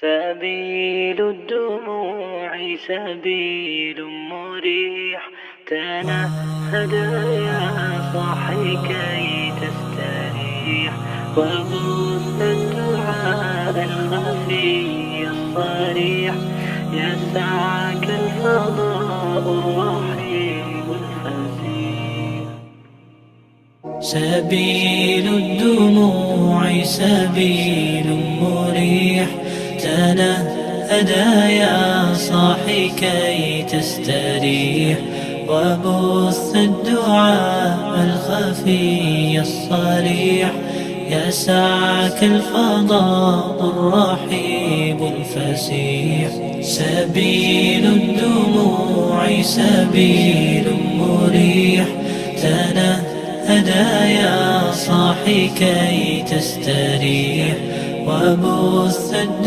سبيل الدموع سبيل مريح، تنهد يا صاحي كي تستريح، وبث الدعاء الخفي الصريح، يسعك الفضاء الرحيم الفسيح. سبيل الدموع سبيل مريح، تنهد يا صاحي كي تستريح، وبث الدعاء الخفي الصريح، يسعك الفضاء الرحيب الفسيح. سبيل الدموع سبيل مريح، تنهد يا صاحي كي تستريح، وبث الدعاء